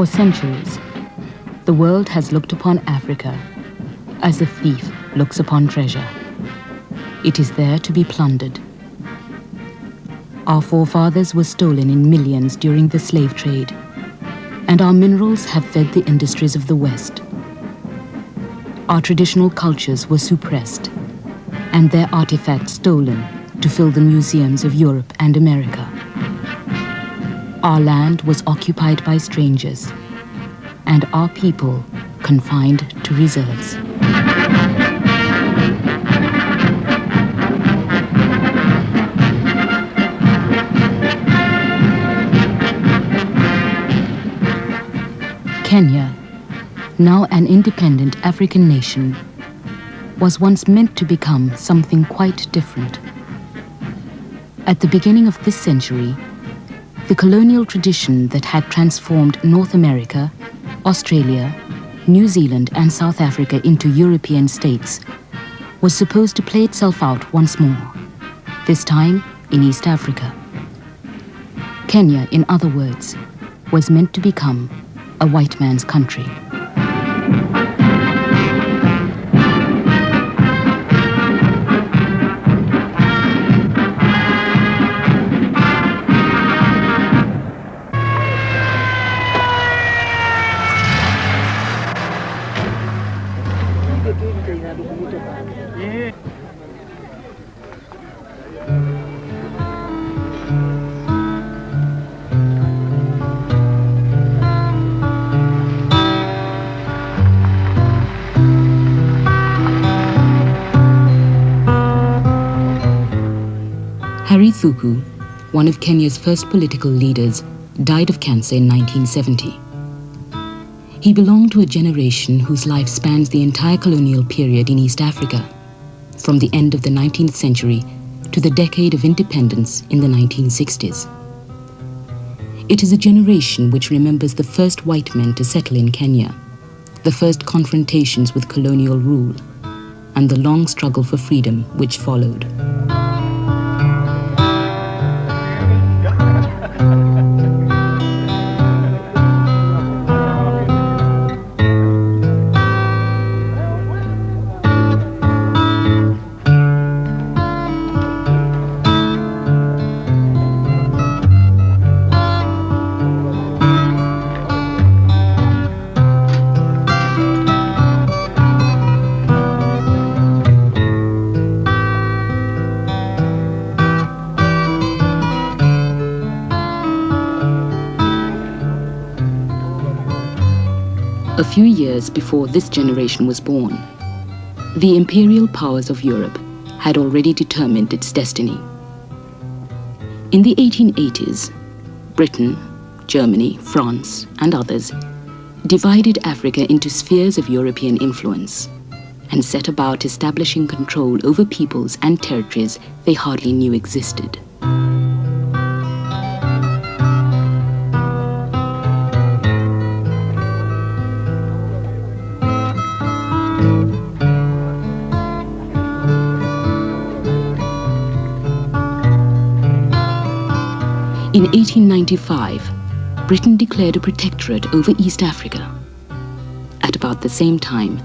For centuries, the world has looked upon Africa as a thief looks upon treasure. It is there to be plundered. Our forefathers were stolen in millions during the slave trade, and our minerals have fed the industries of the West. Our traditional cultures were suppressed, and their artifacts stolen to fill the museums of Europe and America. Our land was occupied by strangers, and our people confined to reserves. Kenya, now an independent African nation, was once meant to become something quite different. At the beginning of this century, the colonial tradition that had transformed North America, Australia, New Zealand and South Africa into European states was supposed to play itself out once more, this time in East Africa. Kenya, in other words, was meant to become a white man's country. Harry Thuku, one of Kenya's first political leaders, died of cancer in 1970. He belonged to a generation whose life spans the entire colonial period in East Africa, from the end of the 19th century to the decade of independence in the 1960s. It is a generation which remembers the first white men to settle in Kenya, the first confrontations with colonial rule, and the long struggle for freedom which followed. A few years before this generation was born, the imperial powers of Europe had already determined its destiny. In the 1880s, Britain, Germany, France, and others divided Africa into spheres of European influence and set about establishing control over peoples and territories they hardly knew existed. In 1895, Britain declared a protectorate over East Africa. At about the same time,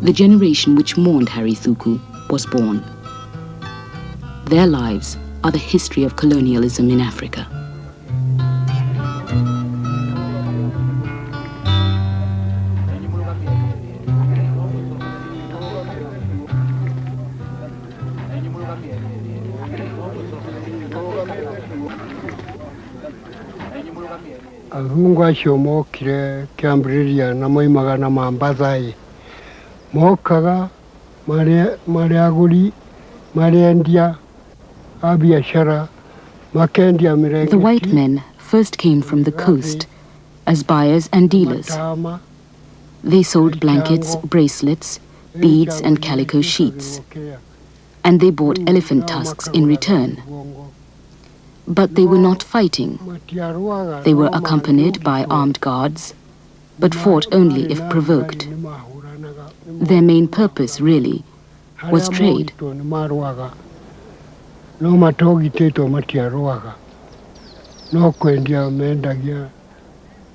the generation which mourned Harry Thuku was born. Their lives are the history of colonialism in Africa. Azungu acio mokire Kĩambĩrĩria na moimaga na Mambathai. Mokaga marĩ agũri, marĩ endia a biashara, makendia mirenge. The white men first came from the coast as buyers and dealers. They sold blankets, bracelets, beads and calico sheets, and they bought elephant tusks in return. But they were not fighting. They were accompanied by armed guards, but fought only if provoked. Their main purpose, really, was trade.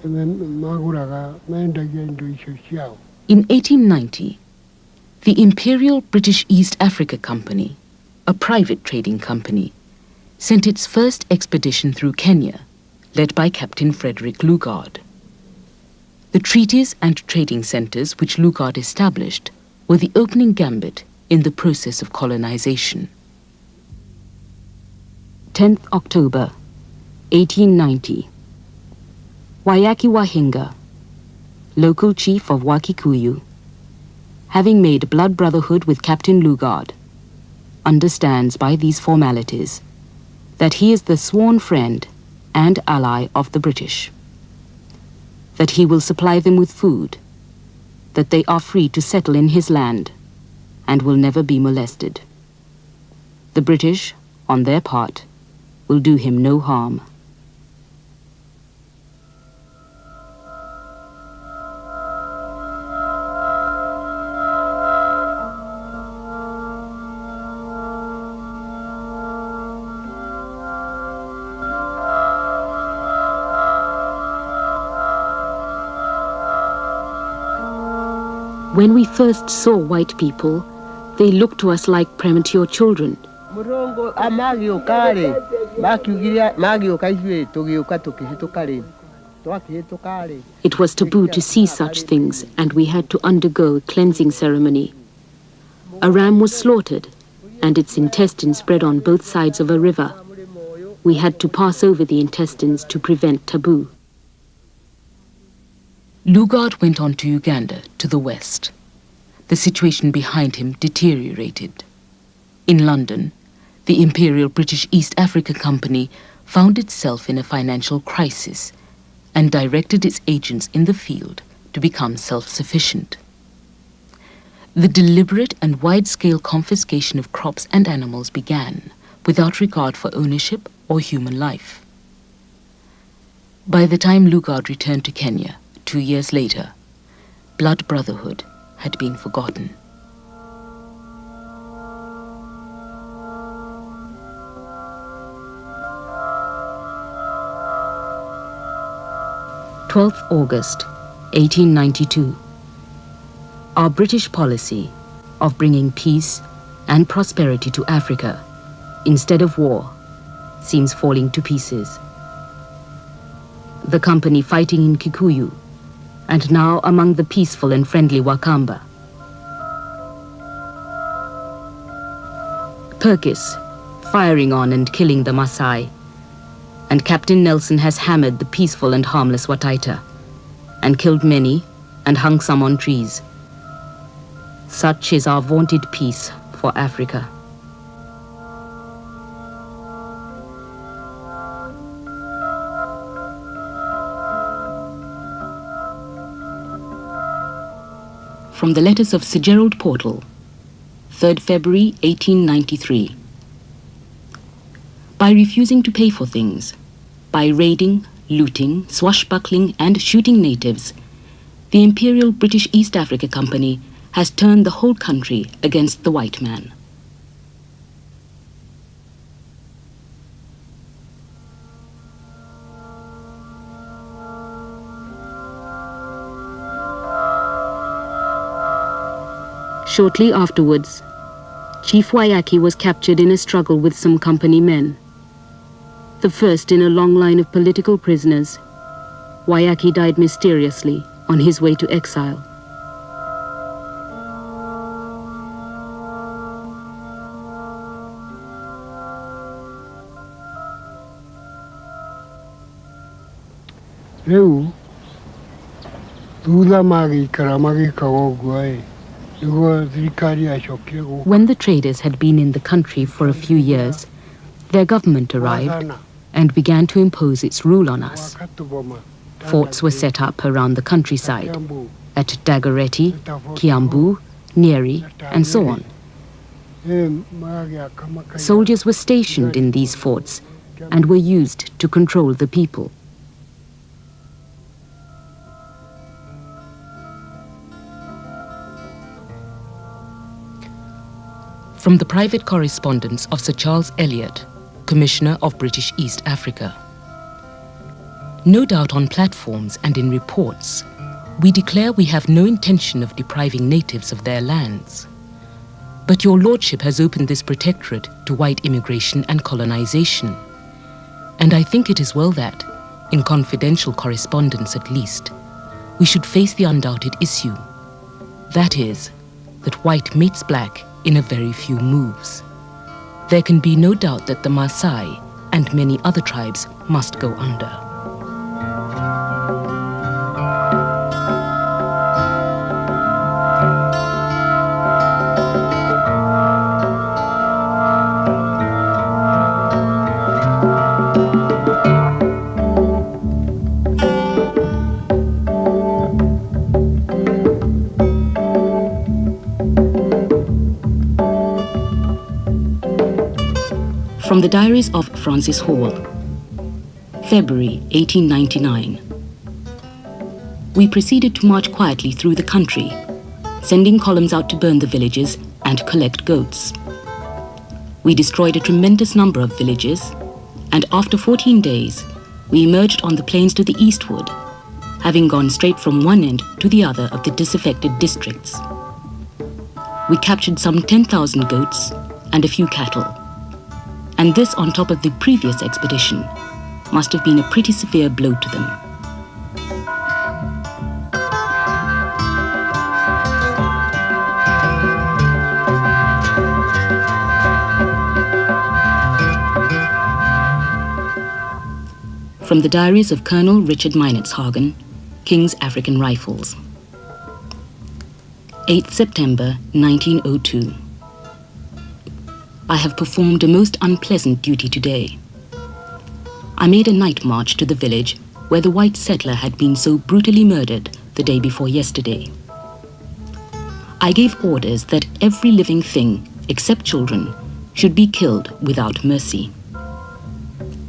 maguraga mendagia indo icio ciao. In 1890, the Imperial British East Africa Company, a private trading company, sent its first expedition through Kenya, led by Captain Frederick Lugard. The treaties and trading centers which Lugard established were the opening gambit in the process of colonization. 10th October, 1890. Wayaki Wahinga, local chief of Wakikuyu, having made blood brotherhood with Captain Lugard, understands by these formalities that he is the sworn friend and ally of the British, that he will supply them with food, that they are free to settle in his land and will never be molested. The British, on their part, will do him no harm. When we first saw white people, they looked to us like premature children. It was taboo to see such things, and we had to undergo a cleansing ceremony. A ram was slaughtered, and its intestines spread on both sides of a river. We had to pass over the intestines to prevent taboo. Lugard went on to Uganda, to the west. The situation behind him deteriorated. In London, the Imperial British East Africa Company found itself in a financial crisis and directed its agents in the field to become self-sufficient. The deliberate and wide-scale confiscation of crops and animals began without regard for ownership or human life. By the time Lugard returned to Kenya, 2 years later, blood brotherhood had been forgotten. August 1892. Our British policy of bringing peace and prosperity to Africa instead of war seems falling to pieces. The company fighting in Kikuyu, and now among the peaceful and friendly Wakamba. Perkis, firing on and killing the Maasai, and Captain Nelson has hammered the peaceful and harmless Wataita, and killed many and hung some on trees. Such is our vaunted peace for Africa. From the letters of Sir Gerald Portal, 3rd February 1893. By refusing to pay for things, by raiding, looting, swashbuckling and shooting natives, the Imperial British East Africa Company has turned the whole country against the white man. Shortly afterwards, Chief Wayaki was captured in a struggle with some company men. The first in a long line of political prisoners, Wayaki died mysteriously on his way to exile. Reu, thutha magĩikara magĩkaga ũguo When the traders had been in the country for a few years, their government arrived and began to impose its rule on us. Forts were set up around the countryside, at Dagoretti, Kiambu, Nyeri, and so on. Soldiers were stationed in these forts and were used to control the people. From the private correspondence of Sir Charles Eliot, Commissioner of British East Africa. No doubt on platforms and in reports, we declare we have no intention of depriving natives of their lands. But your lordship has opened this protectorate to white immigration and colonization. And I think it is well that, in confidential correspondence at least, we should face the undoubted issue. That is, that white mates black in a very few moves. There can be no doubt that the Maasai and many other tribes must go under. From the Diaries of Francis Hall, February 1899. We proceeded to march quietly through the country, sending columns out to burn the villages and collect goats. We destroyed a tremendous number of villages, and after 14 days, we emerged on the plains to the eastward, having gone straight from one end to the other of the disaffected districts. We captured some 10,000 goats and a few cattle. And this on top of the previous expedition must have been a pretty severe blow to them. From the Diaries of Colonel Richard Meinertzhagen, King's African Rifles. 8th September 1902. I have performed a most unpleasant duty today. I made a night march to the village where the white settler had been so brutally murdered the day before yesterday. I gave orders that every living thing, except children, should be killed without mercy.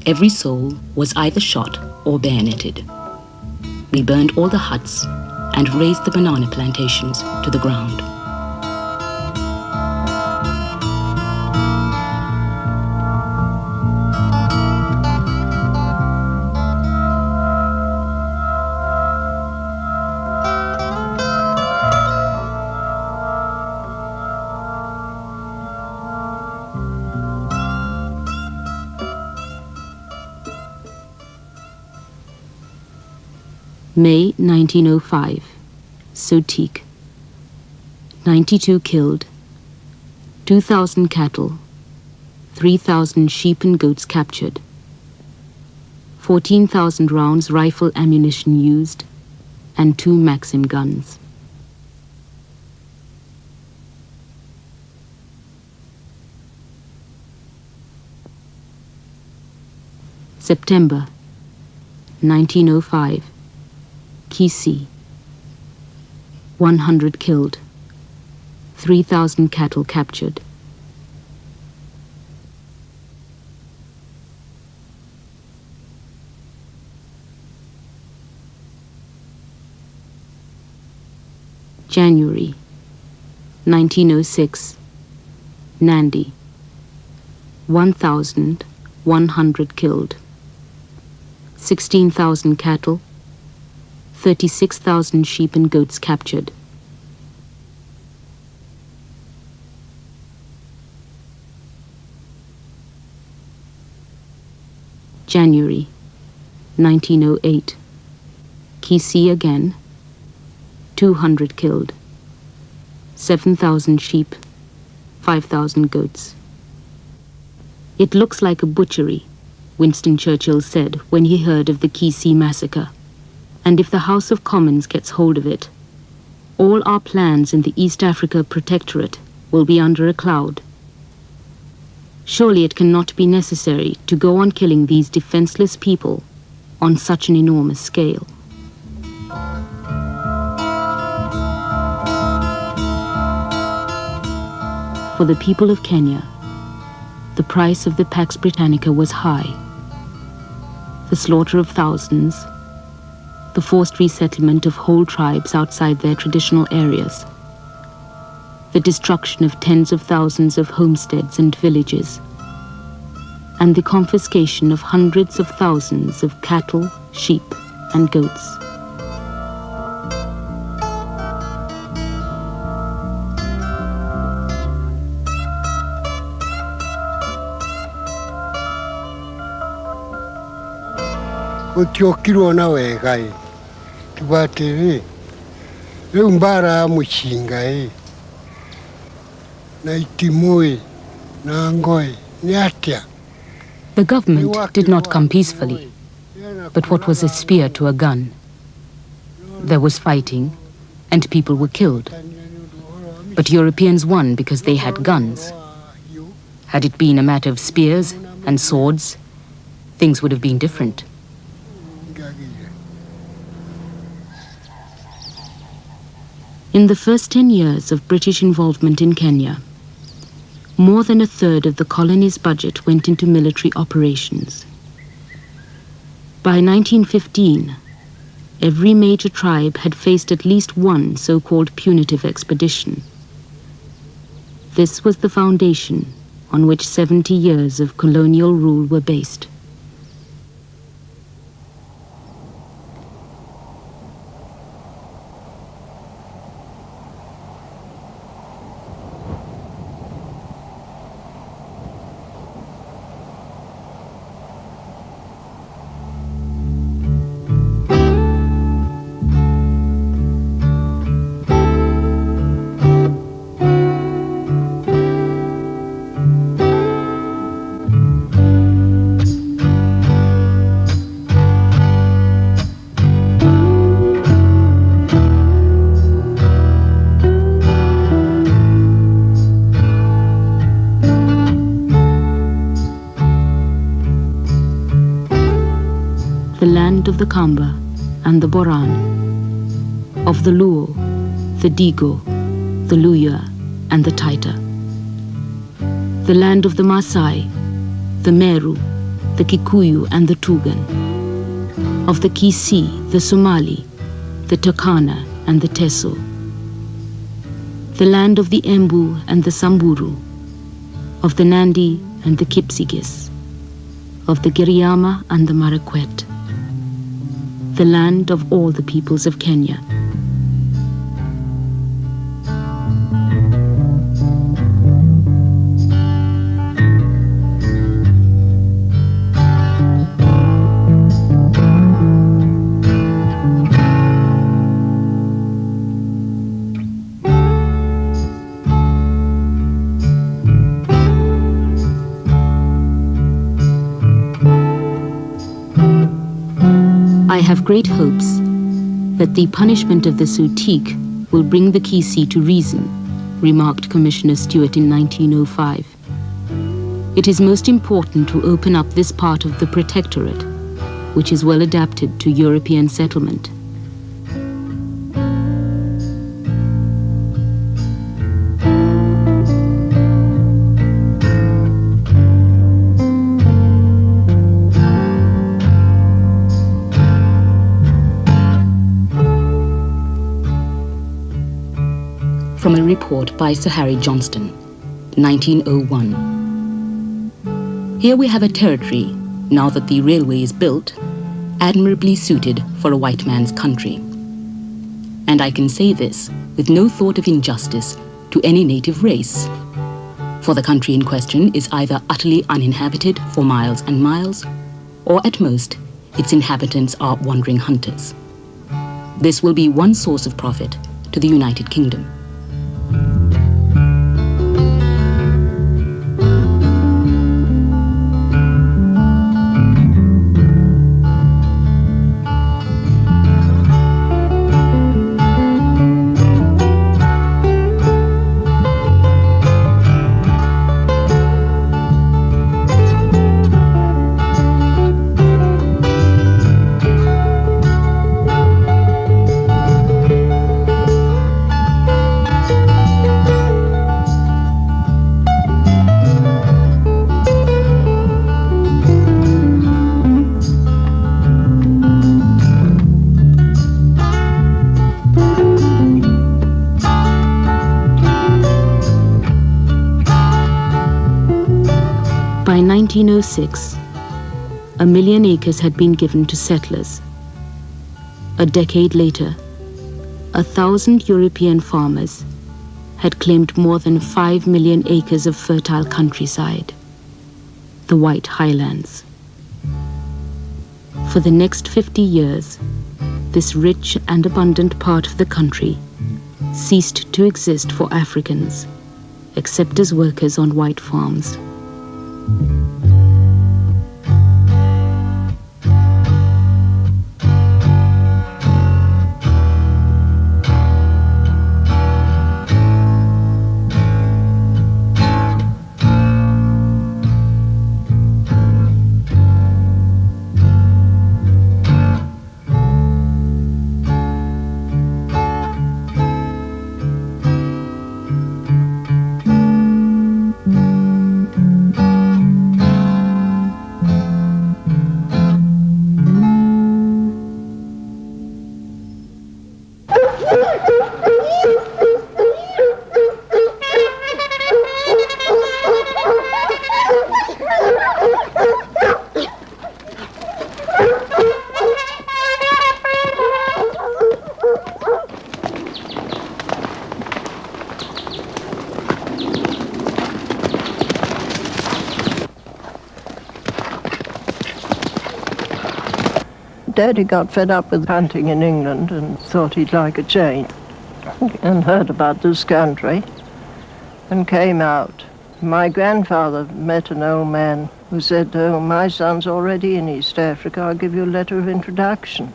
Every soul was either shot or bayoneted. We burned all the huts and razed the banana plantations to the ground. May 1905, Sotique. 92 killed, 2,000 cattle, 3,000 sheep and goats captured, 14,000 rounds rifle ammunition used, and 2 Maxim guns. September 1905, Kisii. 100 killed, 3,000 cattle captured. January 1906, Nandi. 1,100 killed, 16,000 cattle, 36,000 sheep and goats captured. January 1908, Kisii again. 200 killed, 7,000 sheep, 5,000 goats. It looks like a butchery, Winston Churchill said when he heard of the Kisii massacre. And if the House of Commons gets hold of it, all our plans in the East Africa Protectorate will be under a cloud. Surely it cannot be necessary to go on killing these defenseless people on such an enormous scale. For the people of Kenya, the price of the Pax Britannica was high. The slaughter of thousands, the forced resettlement of whole tribes outside their traditional areas, the destruction of tens of thousands of homesteads and villages, and the confiscation of hundreds of thousands of cattle, sheep, and goats. Gũtiokirwo na wega kiuga atĩrĩ rĩu mbara ya mũcinga na itimũ na ngoi nĩ atĩa. The government did not come peacefully, but what was a spear to a gun? There was fighting, and people were killed. But Europeans won because they had guns. Had it been a matter of spears and swords, things would have been different. In the first 10 years of British involvement in Kenya, more than a third of the colony's budget went into military operations. By 1915, every major tribe had faced at least one so-called punitive expedition. This was the foundation on which 70 years of colonial rule were based. The land of the Kamba and the Boran, of the Luo, the Digo, the Luya, and the Taita. The land of the Maasai, the Meru, the Kikuyu, and the Tugen. Of the Kisii, the Somali, the Turkana, and the Teso. The land of the Embu and the Samburu, of the Nandi and the Kipsigis, of the Giriama and the Marakwet. The land of all the peoples of Kenya. I have great hopes that the punishment of the Sutik will bring the Kisii to reason, remarked Commissioner Stewart in 1905. It is most important to open up this part of the protectorate, which is well adapted to European settlement. From a report by Sir Harry Johnston, 1901. Here we have a territory, now that the railway is built, admirably suited for a white man's country. And I can say this with no thought of injustice to any native race, for the country in question is either utterly uninhabited for miles and miles, or at most, its inhabitants are wandering hunters. This will be one source of profit to the United Kingdom. By 1906, 1 million acres had been given to settlers. A decade later, 1,000 European farmers had claimed more than 5 million acres of fertile countryside, the White Highlands. For the next 50 years, this rich and abundant part of the country ceased to exist for Africans, except as workers on white farms. Daddy got fed up with hunting in England and thought he'd like a change, and heard about this country and came out. My grandfather met an old man who said, "Oh, my son's already in East Africa, I'll give you a letter of introduction."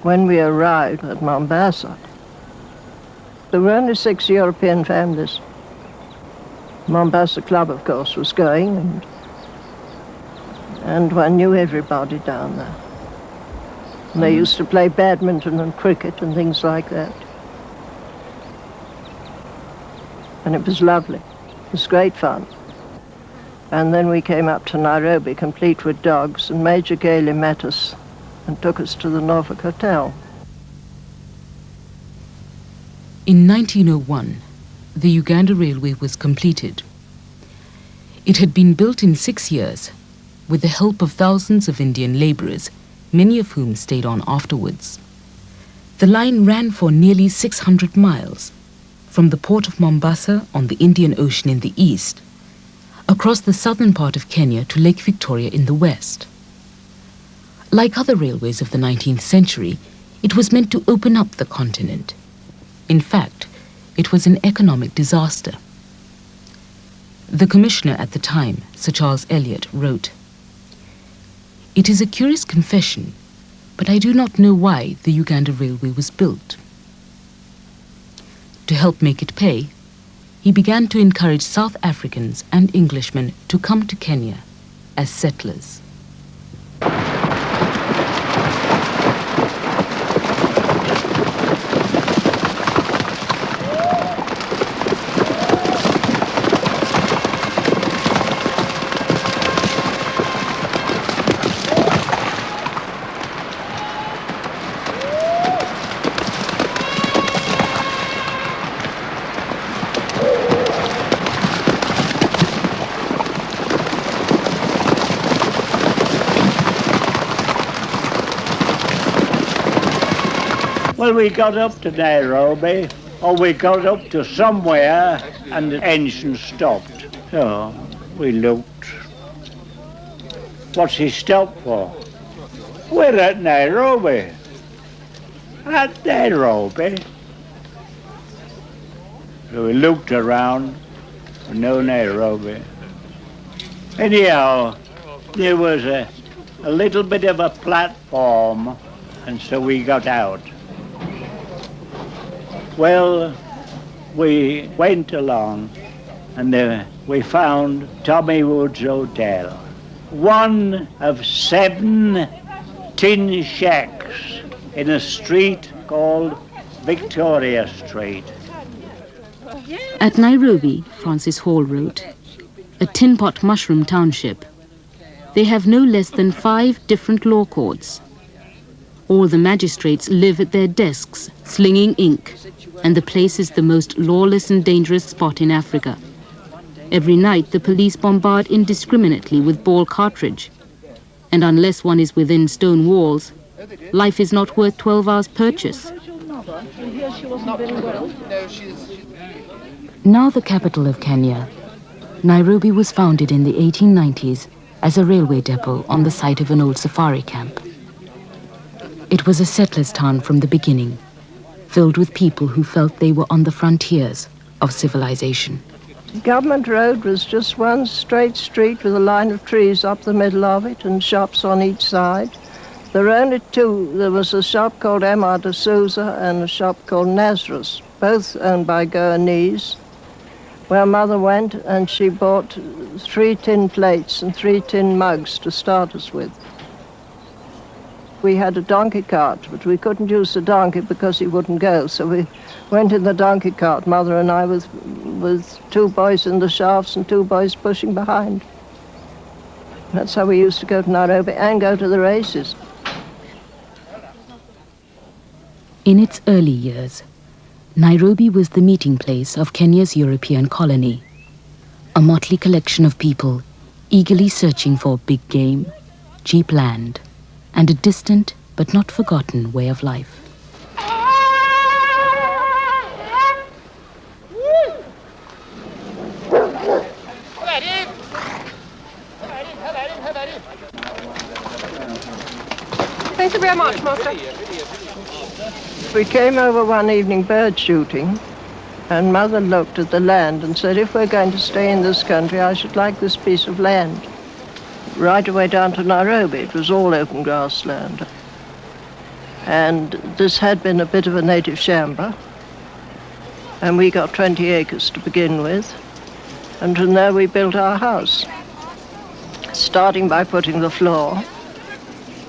When we arrived at Mombasa, there were only 6 European families. Mombasa Club, of course, was going, and one knew everybody down there. And they used to play badminton and cricket and things like that. And it was lovely. It was great fun. And then we came up to Nairobi, complete with dogs, and Major Gailey met us and took us to the Norfolk Hotel. In 1901, the Uganda Railway was completed. It had been built in 6 years with the help of thousands of Indian laborers, many of whom stayed on afterwards. The line ran for nearly 600 miles, from the port of Mombasa on the Indian Ocean in the east, across the southern part of Kenya to Lake Victoria in the west. Like other railways of the 19th century, it was meant to open up the continent. In fact, it was an economic disaster. The commissioner at the time, Sir Charles Elliot, wrote, "It is a curious confession, but I do not know why the Uganda Railway was built." To help make it pay, he began to encourage South Africans and Englishmen to come to Kenya as settlers. Well, we got up to Nairobi, or we got up to somewhere, and the engine stopped. So we looked. What's he stopped for? We're at Nairobi. At Nairobi. So we looked around, no Nairobi. Anyhow, there was a little bit of a platform, and so we got out. Well, we went along, and we found Tommy Wood's Hotel, one of 7 tin shacks in a street called Victoria Street. At Nairobi, Francis Hall wrote, a tin pot mushroom township, they have no less than 5 different law courts. All the magistrates live at their desks, slinging ink, and the place is the most lawless and dangerous spot in Africa. Every night, the police bombard indiscriminately with ball cartridge. And unless one is within stone walls, life is not worth 12 hours' purchase. Now the capital of Kenya, Nairobi was founded in the 1890s as a railway depot on the site of an old safari camp. It was a settler's town from the beginning, filled with people who felt they were on the frontiers of civilization. Government Road was just one straight street with a line of trees up the middle of it and shops on each side. There were only two. There was a shop called M.R. de Souza and a shop called Nazareth, both owned by Goanese, where Mother went and she bought 3 tin plates and 3 tin mugs to start us with. We had a donkey cart, but we couldn't use the donkey because he wouldn't go, so we went in the donkey cart, Mother and I, with 2 boys in the shafts and 2 boys pushing behind. That's how we used to go to Nairobi and go to the races. In its early years, Nairobi was the meeting place of Kenya's European colony, a motley collection of people eagerly searching for big game, cheap land, and a distant but not forgotten way of life. Thank you very much, Master. We came over one evening bird shooting, and Mother looked at the land and said, if we're going to stay in this country, I should like this piece of land. Right away down to Nairobi, it was all open grassland. And this had been a bit of a native shamba, and we got 20 acres to begin with, and from there we built our house, starting by putting the floor,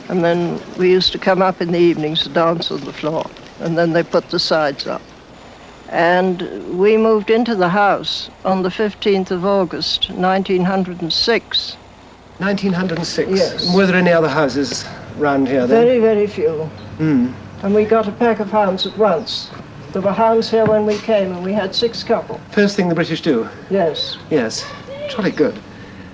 and then we used to come up in the evenings to dance on the floor, and then they put the sides up. And we moved into the house on the 15th of August, 1906. 1906? Yes. Were there any other houses round here then? Very, very few. Mm. And we got a pack of hounds at once. There were hounds here when we came, and we had 6 couple. First thing the British do? Yes. Yes. Jolly good.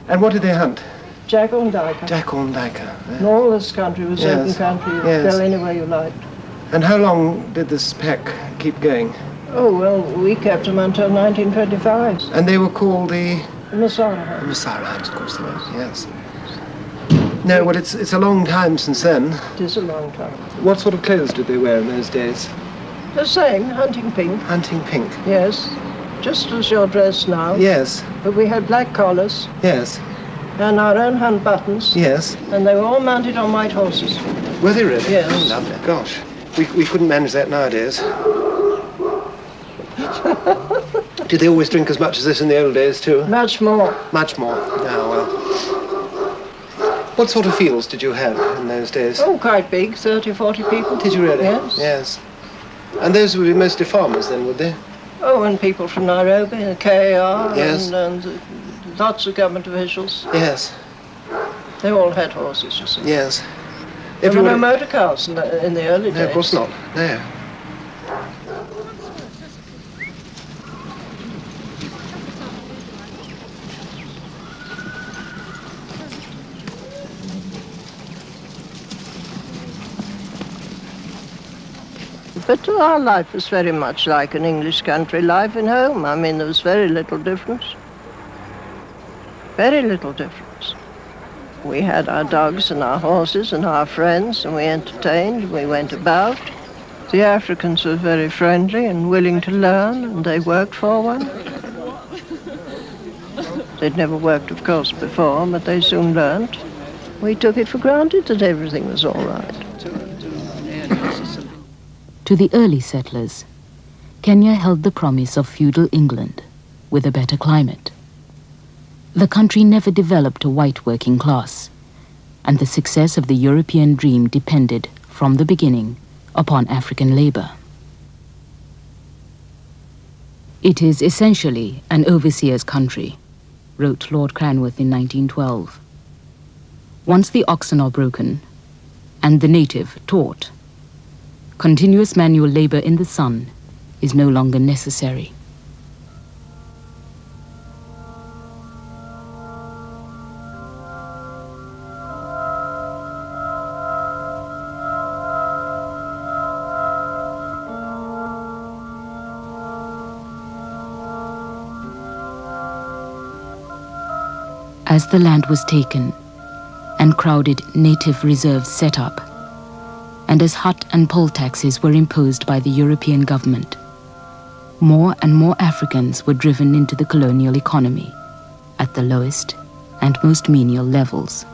And what did they hunt? Jackal and Dyker. Jackal and Dyker. And all this country was Yes. open country. You Yes. could go anywhere you liked. And how long did this pack keep going? Oh, well, we kept them until 1925. And they were called the Masara hounds. Masara hounds, of course they were, yes. No, well, it's a long time since then. It is a long time. What sort of clothes did they wear in those days? The same, hunting pink. Hunting pink. Yes. Just as you're dressed now. Yes, But we had black collars yes, and our own hunt buttons. yes. And they were all mounted on white horses. Were they really? Yes. Oh, lovely. Gosh, we couldn't manage that nowadays. Did they always drink as much as this in the old days too? Much more. Much more. Oh, well. What sort of fields did you have in those days? Oh, quite big, 30, 40 people. Did you really? Yes. Yes. And those would be mostly farmers then, would they? Oh, and people from Nairobi and KAR Yes. and lots of government officials. Yes, They all had horses, you see. yes. There were no Everybody... motor cars in the early days. No, of course not. No. But our life was very much like an English country life in home. I mean, there was very little difference. Very little difference. We had our dogs and our horses and our friends, and we entertained, we went about. The Africans were very friendly and willing to learn, and they worked for one. They'd never worked, of course, before, but they soon learned. We took it for granted that everything was all right. To the early settlers, Kenya held the promise of feudal England with a better climate. The country never developed a white working class, and the success of the European dream depended, from the beginning, upon African labor. It is essentially an overseer's country, wrote Lord Cranworth in 1912. Once the oxen are broken, and the native taught, continuous manual labor in the sun is no longer necessary. As the land was taken and crowded native reserves set up, and as hut and poll taxes were imposed by the European government, more and more Africans were driven into the colonial economy at the lowest and most menial levels.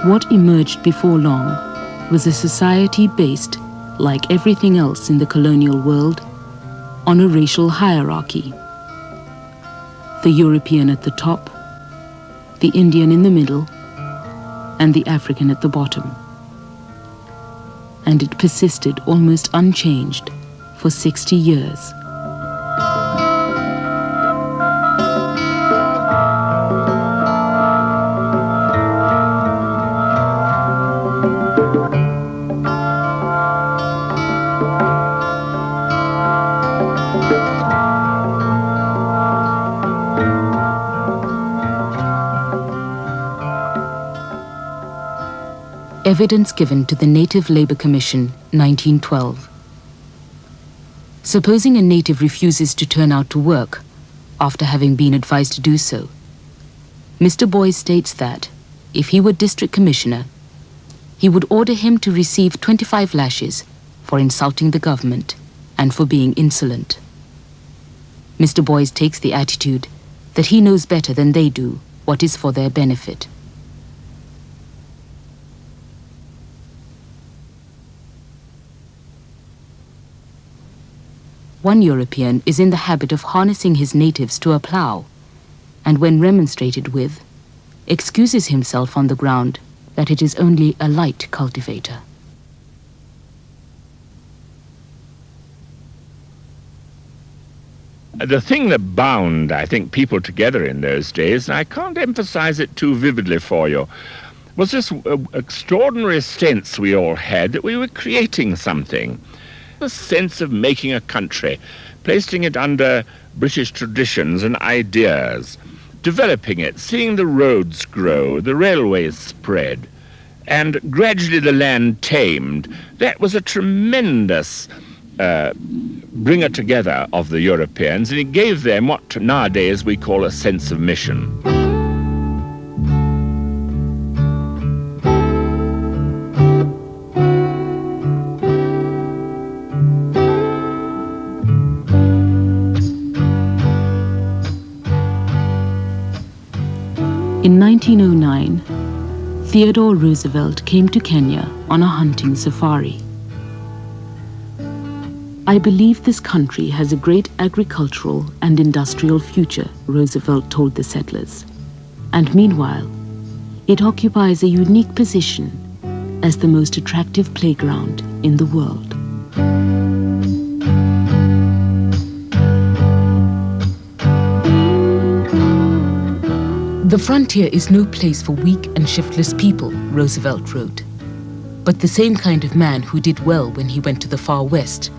What emerged before long was a society based, like everything else in the colonial world, on a racial hierarchy. The European at the top, the Indian in the middle, and the African at the bottom. And it persisted almost unchanged for 60 years. Evidence given to the Native Labour Commission, 1912. Supposing a native refuses to turn out to work after having been advised to do so, Mr. Boys states that, if he were district commissioner, he would order him to receive 25 lashes for insulting the government and for being insolent. Mr. Boys takes the attitude that he knows better than they do what is for their benefit. One European is in the habit of harnessing his natives to a plough, and when remonstrated with, excuses himself on the ground that it is only a light cultivator. The thing that bound, I think, people together in those days, and I can't emphasize it too vividly for you, was this extraordinary sense we all had that we were creating something. The sense of making a country, placing it under British traditions and ideas, developing it, seeing the roads grow, the railways spread, and gradually the land tamed. That was a tremendous bringer together of the Europeans, and it gave them what nowadays we call a sense of mission. In 1909, Theodore Roosevelt came to Kenya on a hunting safari. I believe this country has a great agricultural and industrial future, Roosevelt told the settlers. And meanwhile, it occupies a unique position as the most attractive playground in the world. The frontier is no place for weak and shiftless people, Roosevelt wrote. But the same kind of man who did well when he went to the far west,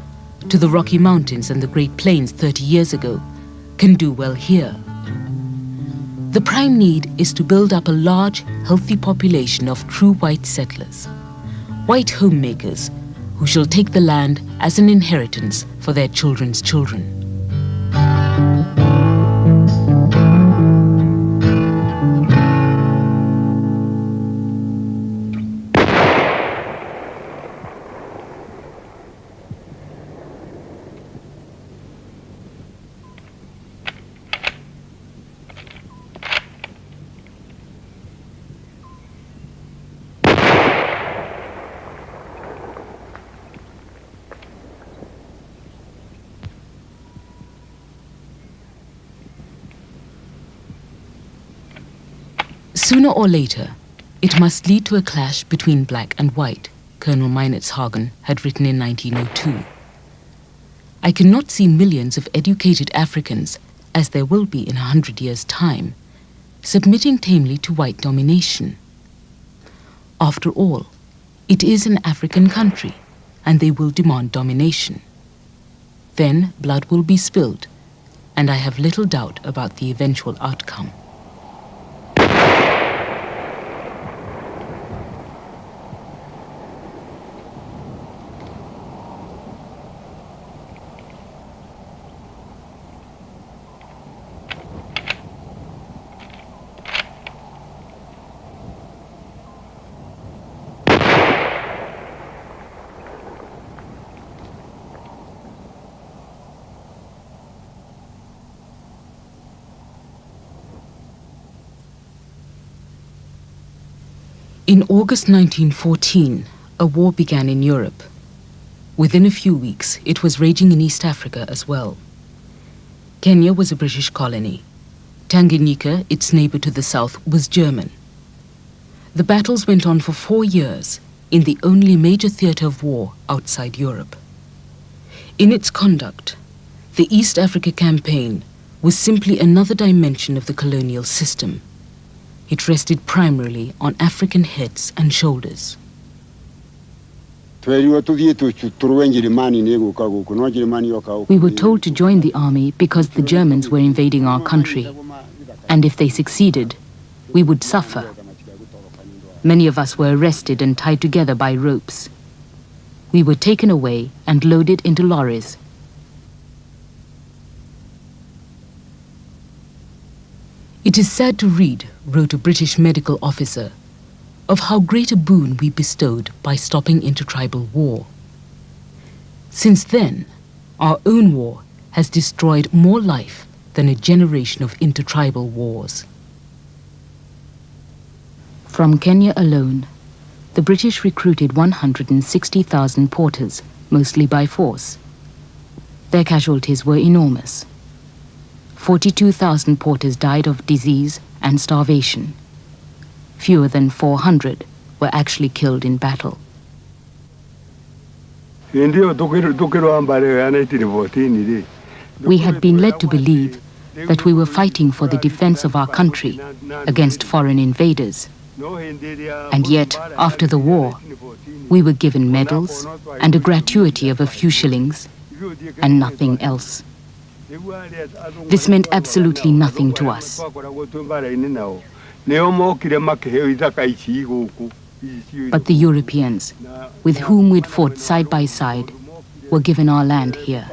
to the Rocky Mountains and the Great Plains 30 years ago, can do well here. The prime need is to build up a large, healthy population of true white settlers, white homemakers who shall take the land as an inheritance for their children's children. Sooner or later, it must lead to a clash between black and white, Colonel Meinertzhagen had written in 1902. I cannot see millions of educated Africans, as there will be in 100 years' time, submitting tamely to white domination. After all, it is an African country, and they will demand domination. Then blood will be spilled, and I have little doubt about the eventual outcome. In August 1914, a war began in Europe. Within a few weeks, it was raging in East Africa as well. Kenya was a British colony. Tanganyika, its neighbor to the south, was German. The battles went on for 4 years in the only major theater of war outside Europe. In its conduct, the East Africa Campaign was simply another dimension of the colonial system. It rested primarily on African heads and shoulders. We were told to join the army because the Germans were invading our country, and if they succeeded, we would suffer. Many of us were arrested and tied together by ropes. We were taken away and loaded into lorries. It is sad to read, wrote a British medical officer, of how great a boon we bestowed by stopping intertribal war. Since then, our own war has destroyed more life than a generation of intertribal wars. From Kenya alone, the British recruited 160,000 porters, mostly by force. Their casualties were enormous. 42,000 porters died of disease and starvation. Fewer than 400 were actually killed in battle. We had been led to believe that we were fighting for the defense of our country against foreign invaders. And yet, after the war, we were given medals and a gratuity of a few shillings and nothing else. This meant absolutely nothing to us. But the Europeans, with whom we'd fought side by side, were given our land here.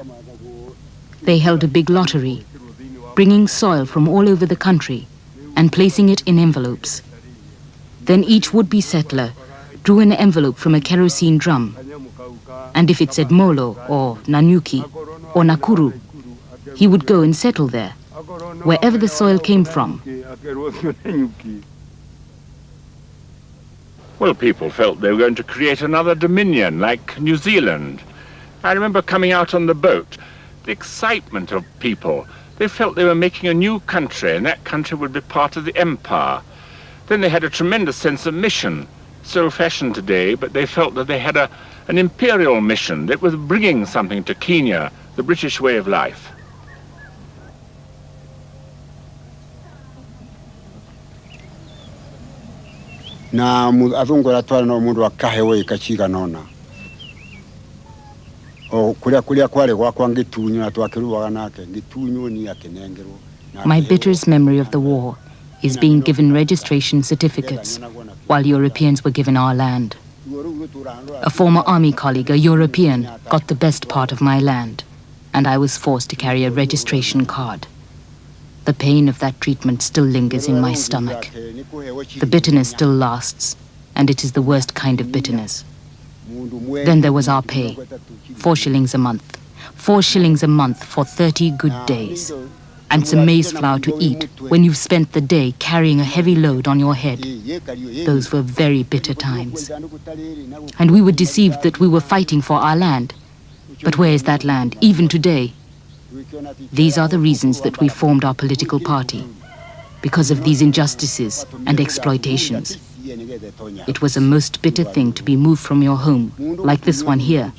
They held a big lottery, bringing soil from all over the country and placing it in envelopes. Then each would-be settler drew an envelope from a kerosene drum, and if it said Molo or Nanyuki or Nakuru, he would go and settle there, wherever the soil came from. Well, people felt they were going to create another dominion, like New Zealand. I remember coming out on the boat, the excitement of people. They felt they were making a new country, and that country would be part of the empire. Then they had a tremendous sense of mission, so fashioned today, but they felt that they had an imperial mission that was bringing something to Kenya, the British way of life. Na athungura twari no mundu akahewe ikachiga nona o kuria kwari gwakwa ngitunyu na twakiruaga nake ngitunyu ni akinengerwo. My bitterest memory of the war is being given registration certificates while Europeans were given our land. A former army colleague, a European, got the best part of my land, and I was forced to carry a registration card. The pain of that treatment still lingers in my stomach. The bitterness still lasts, and it is the worst kind of bitterness. Then there was our pay, 4 shillings a month. 4 shillings a month for 30 good days. And some maize flour to eat when you've spent the day carrying a heavy load on your head. Those were very bitter times. And we were deceived that we were fighting for our land. But where is that land, even today? These are the reasons that we formed our political party, because of these injustices and exploitations. It was a most bitter thing to be moved from your home, like this one here,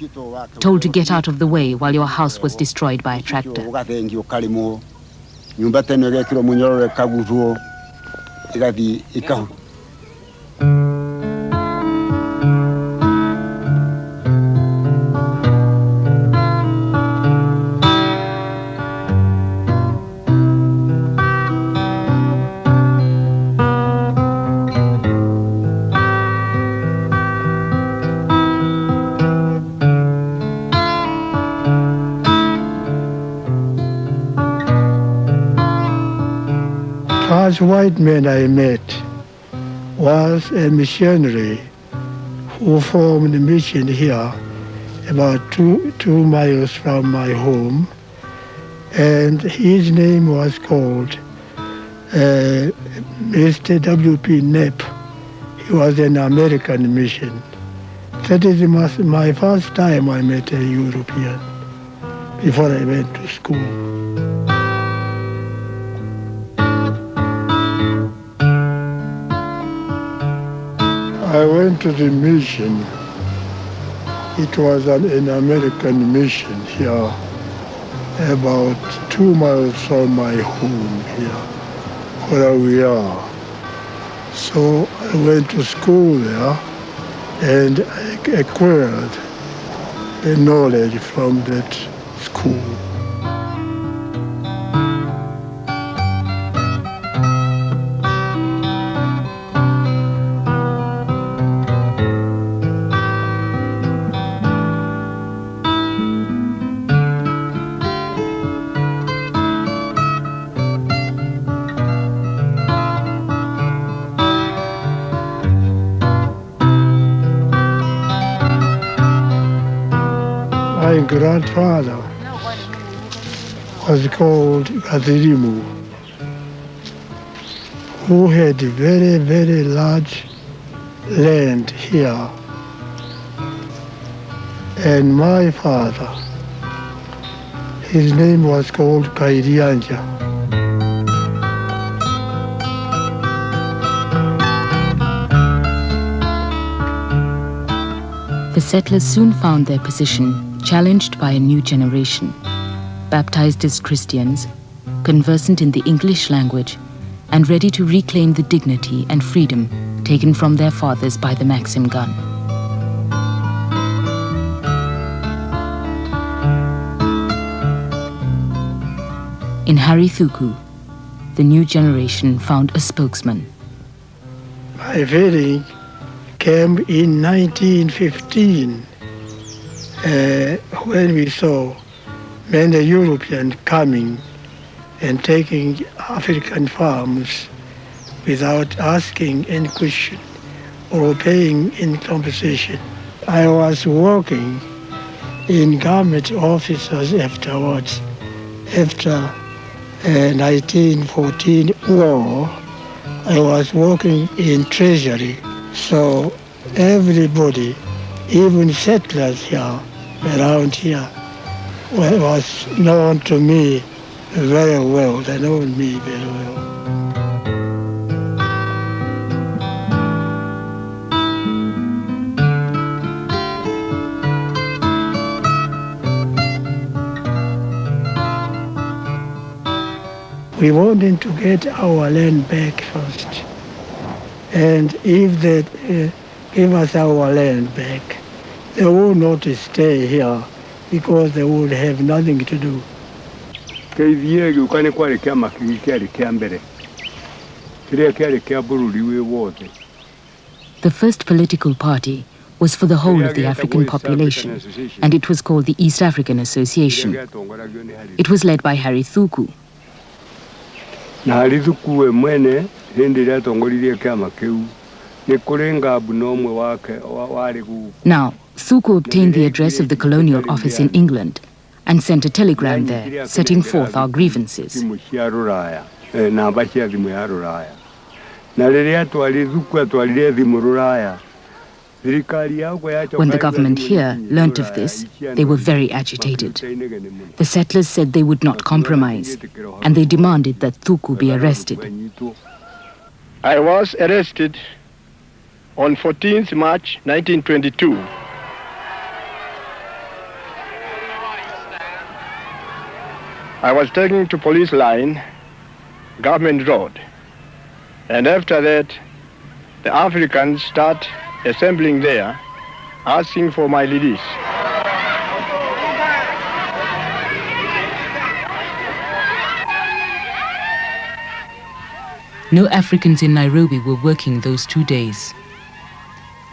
told to get out of the way while your house was destroyed by a tractor. first white man I met was a missionary who formed a mission here about two miles from my home, and his name was called Mr. W.P. Knapp. He was an American mission. That is my first time I met a European before I went to school. I went to the mission. It was an American mission here, about 2 miles from my home here, where we are. So I went to school there and I acquired the knowledge from that school. My grandfather was called Gazirimu, who had very, very large land here. And my father, his name was called Kairianja. The settlers soon found their position challenged by a new generation, baptized as Christians, conversant in the English language, and ready to reclaim the dignity and freedom taken from their fathers by the Maxim gun. In Harry Thuku, the new generation found a spokesman. My feeling came in 1915 when we saw many Europeans coming and taking African farms without asking any question or paying any compensation. I was working in government offices afterwards. After 1914 war, I was working in Treasury. So everybody, even settlers here, around here, was known to me very well. They know me very well. We wanted to get our land back first. And if they give us our land back, they would not stay here because they would have nothing to do. The first political party was for the whole of the African population, and it was called the East African Association. It was led by Harry Thuku. Now, Thuku obtained the address of the colonial office in England and sent a telegram there, setting forth our grievances. When the government here learnt of this, they were very agitated. The settlers said they would not compromise, and they demanded that Thuku be arrested. I was arrested on 14th March 1922. I was taken to police line, Government Road, and after that, the Africans start assembling there, asking for my release. No Africans in Nairobi were working those 2 days.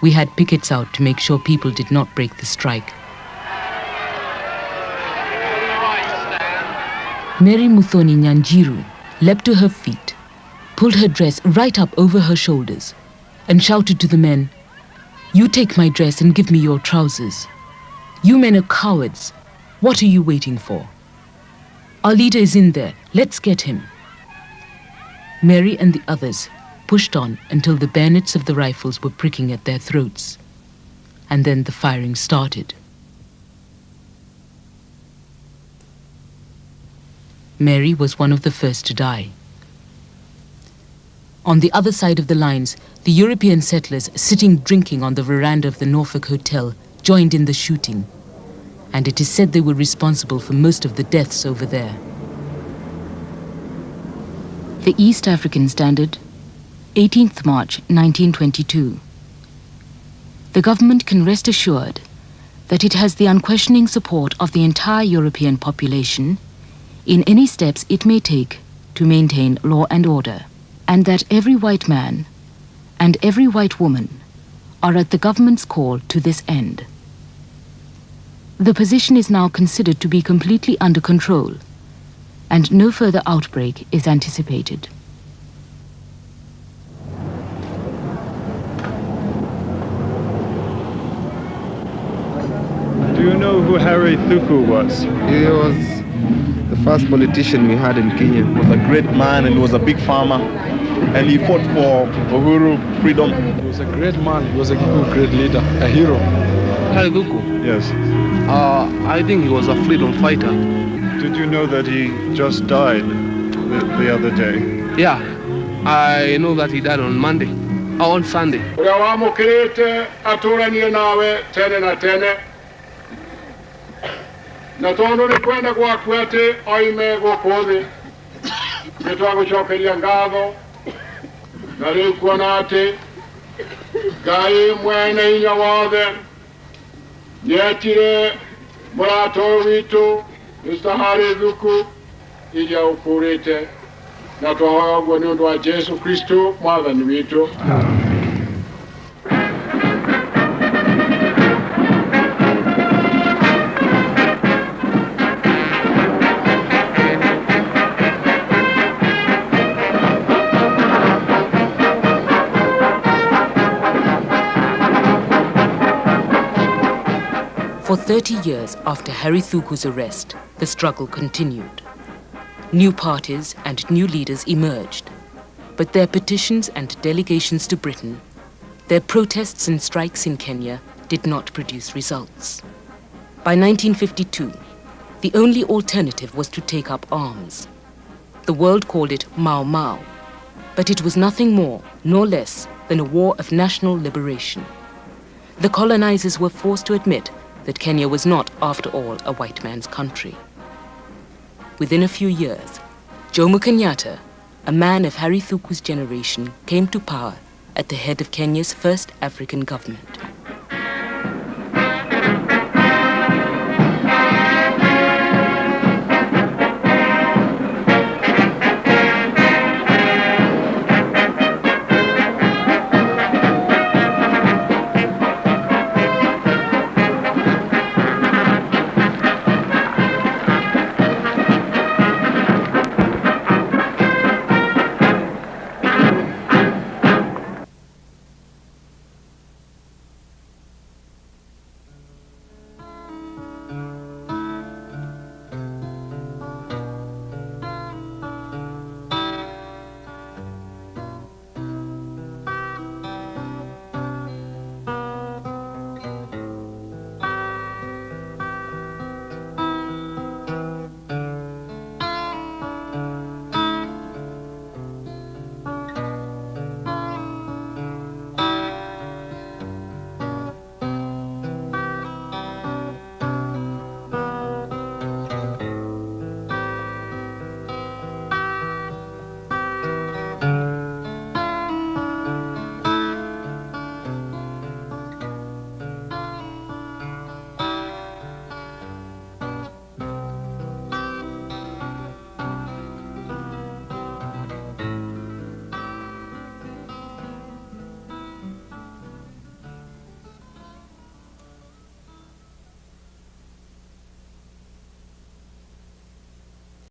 We had pickets out to make sure people did not break the strike. Mary Muthoni Nyanjiru leapt to her feet, pulled her dress right up over her shoulders and shouted to the men, "You take my dress and give me your trousers. You men are cowards. What are you waiting for? Our leader is in there. Let's get him." Mary and the others pushed on until the bayonets of the rifles were pricking at their throats. And then the firing started. Mary was one of the first to die. On the other side of the lines, the European settlers sitting drinking on the veranda of the Norfolk Hotel joined in the shooting, and it is said they were responsible for most of the deaths over there. The East African Standard, 18th March 1922. The government can rest assured that it has the unquestioning support of the entire European population in any steps it may take to maintain law and order, and that every white man and every white woman are at the government's call to this end. The position is now considered to be completely under control, and no further outbreak is anticipated. Do you know who Harry Thuku was? He was the first politician we had in Kenya. He was a great man and he was a big farmer. And he fought for Uhuru, freedom. He was a great man. He was a great leader, a hero. Harry Thuku? Yes. I think he was a freedom fighter. Did you know that he just died the other day? Yeah, I know that he died on Monday. On Sunday. Na tondo ni kwenda kwa kwete oime gukudhi nitwagucokeria ngatho na riu kuona ati Ngai mwene hinya wothe nietire murata witu Mr. Harry Thuku iria ukurite na twahoya uguo ni undu wa Jesu Kristo mwathani witu. For 30 years after Harry Thuku's arrest, the struggle continued. New parties and new leaders emerged, but their petitions and delegations to Britain, their protests and strikes in Kenya did not produce results. By 1952, the only alternative was to take up arms. The world called it Mau Mau, but it was nothing more nor less than a war of national liberation. The colonizers were forced to admit that Kenya was not, after all, a white man's country. Within a few years, Jomo Kenyatta, a man of Harry Thuku's generation, came to power at the head of Kenya's first African government.